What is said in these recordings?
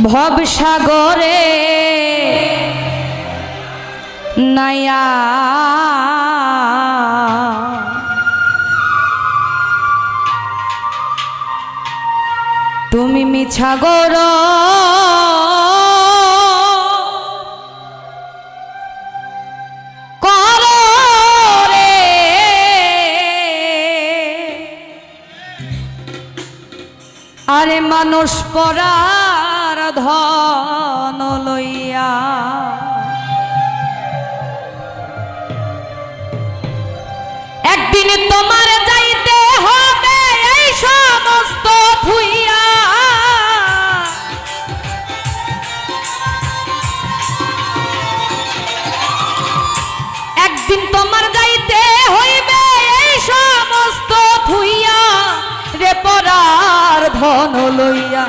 ভবসাগরে নাইয়া তুমি মিছা গর আরে মানুষ পরার ধন লইয়া একদিন তোমার যাইতে হবে এই সমস্ত থুইয়া একদিন তোমার যাইতে হইবে এই সমস্ত থুইয়া রে পরার ধন লইয়া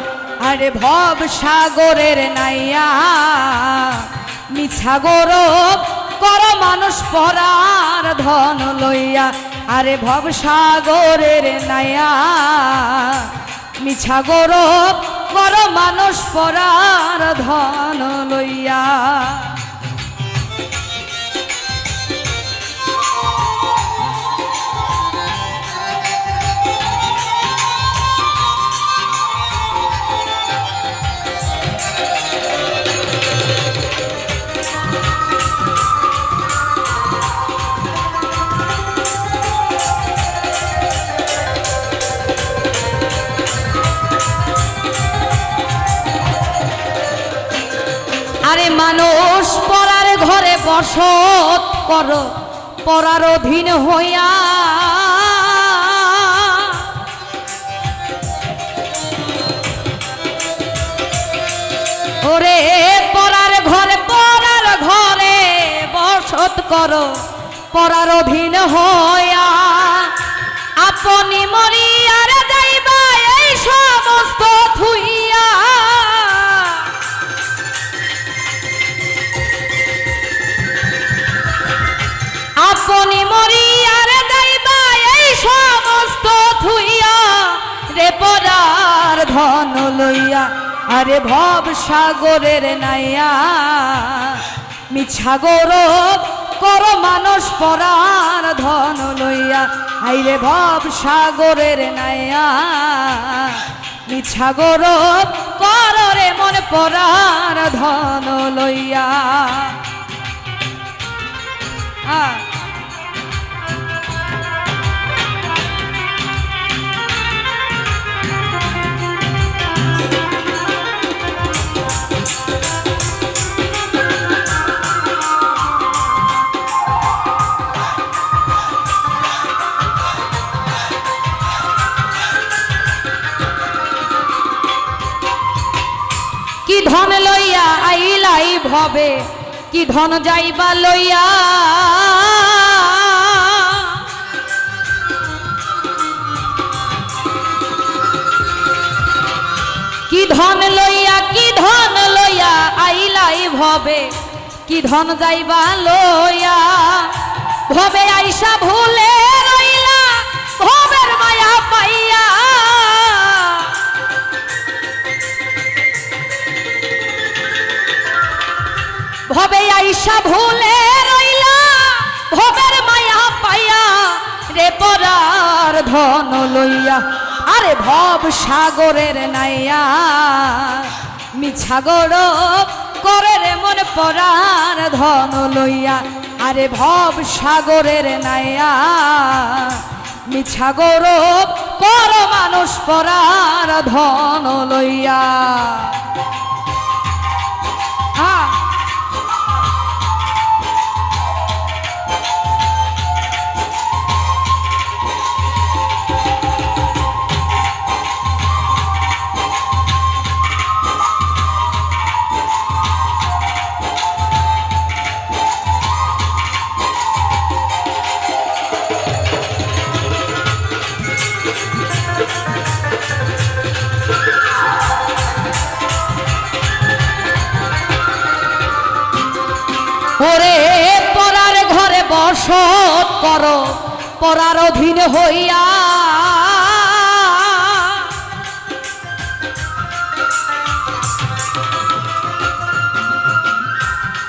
আরে ভব সাগরের নাইয়া মিছা গৌরব কর মানুষ পরার ধন লইয়া আরে ভব সাগরের নাইয়া মিছা গৌরব কর মানুষ পরার ধন লইয়া আরে মানুষ পরার ঘরে বসত করো পরার অধীন হইয়া ওরে পরার ঘরে বসত করো পরার অধীন হইয়া আপনি মরিয়ার যাইবা এই সমস্ত থুইয়া আপনি মরিয়ার যাইবা এই সমস্ত থুইয়া রে পরার ধন লইয়া আরে ভব সাগরের নাইয়া মিছা গৌরব কর মানুষ পরার ধন লইয়া আইরে ভব সাগরের নাইয়া মিছা গৌরব কর রে মন পরার ধন লইয়া কি ধন লইয়া আইলাই ভবে কি ধন যাইবা লইয়া কি ধন লইয়া আইলাই ভবে কি ধন যাইবা লইয়া ভবে আইসা ভুলে রইলা ভবের মায়া পাইয়া ভবে আইসা ভুলে রইলা ভবের মায়া পাইয়া রে পরার ধন লইয়া আরে ভব সাগরের নাইয়া মিছা গৌরব করে রে মন পরার ধন লইয়া আরে ভব সাগরের নাইয়া মিছা গৌরব কর মানুষ পরার ধন লইয়া ওরে পরার ঘরে বসত করো পরার অধীন হইয়া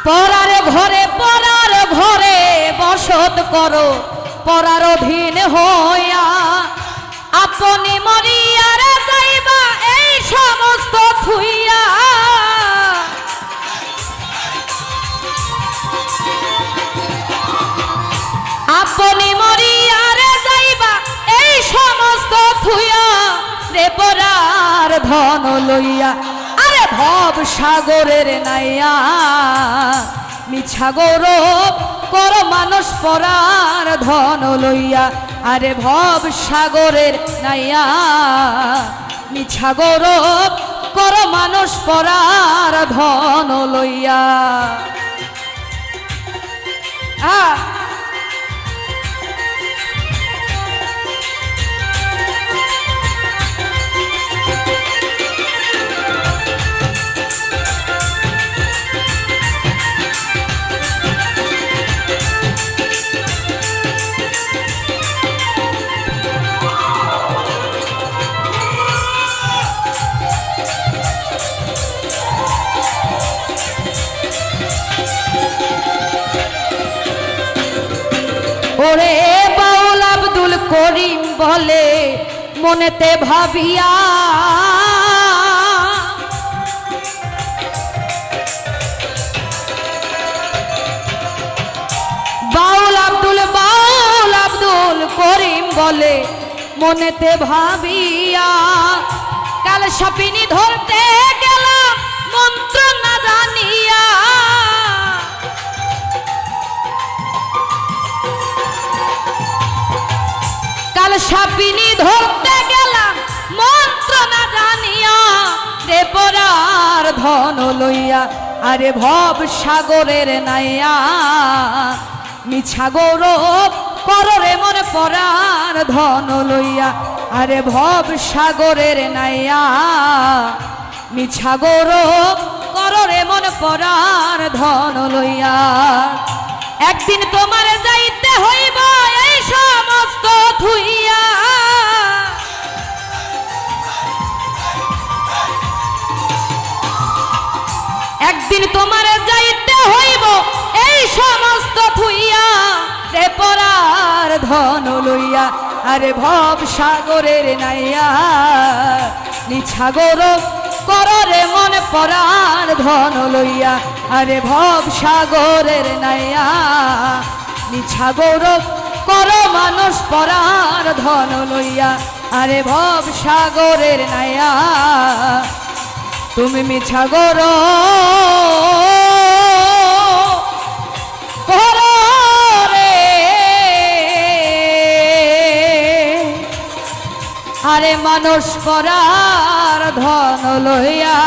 পরার ঘরে বসত করো পরার অধীন হইয়া আপনি মরিয়ারে যাইবা এই সমস্ত থুইয়া আপনি মরিয়ারে যাইবা এই সমস্ত থুইয়া রে পরার ধন লইয়া আরে ভব সাগরের নাইয়া মিছা গৌরব কর মানুষ পরার ধন লইয়া আরে ভব সাগরের নাইয়া মিছা গৌরব কর মানুষ পরার ধন লইয়া ওরে বাউল আব্দুল করিম বলে মনেতে ভাবিয়া বাউল আব্দুল করিম বলে মনেতে ভাবিয়া কাল সাপিনী ধরতে গেলাম মন্ত্র না জানিয়া কাল সাপিনী ধরতে গেলাম মন্ত্র না জানিয়া রে পরার ধন লইয়া আরে ভব সাগরের নাইয়া মিছা গৌরব কররে মন পরার ধন লইয়া আরে ভব সাগরের নাইয়া মিছা গৌরব কররে মন পরার ধন লইয়া একদিন তোমার যাইতে হইব এই সমস্ত থুইয়া একদিন তোমার যাইতে হইব এই সমস্ত থুইয়া রে পরার ধন লইয়া আরে ভব সাগরের নাইয়া মিছা গৌরব কররে মন পরার ধন লইয়া আরে ভব সাগরের নাইয়া মিছা গৌরব কর মানুষ পরার ধন লইয়া আরে ভব সাগরের নাইয়া তুমি মিছা গৌরব করো রে আরে মানুষ পরার ধন লইয়া